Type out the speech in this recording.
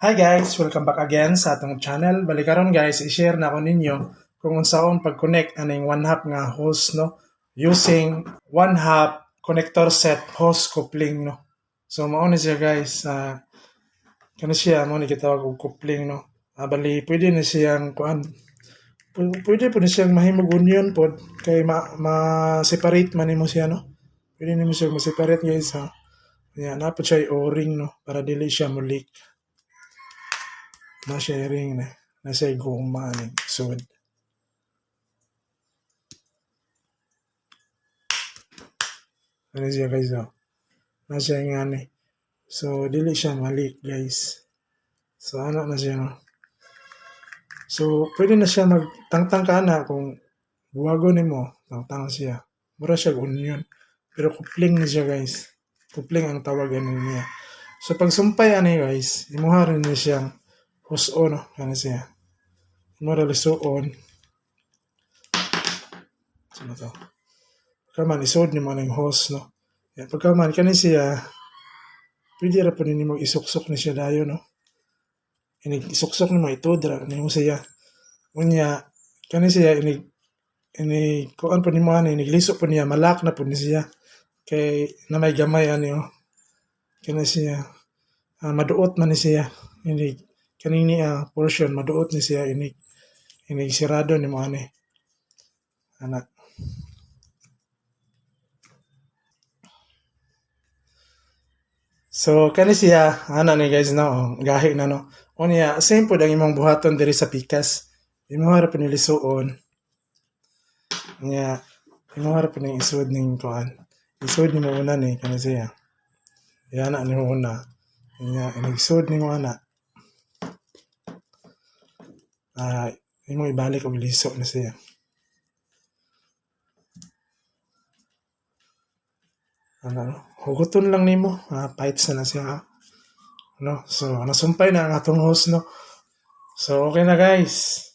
Hi guys! Welcome back again sa atong channel. Balikaron guys, i-share na ako ninyo kung unsaon pag-connect aning one half nga hose no using one half connector set hose coupling no. So mao ni siya guys, kano siya mo ni gitawag og coupling no. Bali pwede na siyang pwede po na siyang mahimog union pod kay ma-separate man nimo siya no. Pwede nimo siya ma-separate guys ha. Yan, napod siya o-ring no para dili siya mo leak. Na sharing na. Nasa guma ni sud. Ano siya guys oh. Nasa nga ni. So dili siya malik guys. So ano na siya no. So pwede na siya magtangtang ka na kung buwago nimo, tangtang siya. Mura siya union. Pero coupling na siya guys. Coupling ang tawagan niya. So pag sumpay ani guys, imuha rin niya siyang hose-on no. Ano siya. Mura lisuon. Sino to? Pagkaman, isod ni mo ng hose, no? Yan, pagkaman, kanin siya, pwede ra po ninyo mag-isuksok ni siya dayo, no? Inig-isuksok ni mo ito, dra, ni mo siya. Unya, kanin siya, kuan po ni mo, iniglisok po niya, malak na po ni siya. Kay, na may gamay, kanin siya, maduot man ni siya. Kanin niya, portion, maduot ni siya, sirado ni mo, anak. So kani siya ni guys no gahi na no. Unya same pod ang imong buhaton diri sa pikas. Imo harap ni lisuon. Unya imo harap ni isud ning kuan. Isud nimo una ni kani siya. Yan na nimo una. Unya inisud nimo ana. Imo ibalik og liso na siya. Huguton lang nimo, fights na siya. No? So, nasumpay na ang atong host, no? So, okay na guys.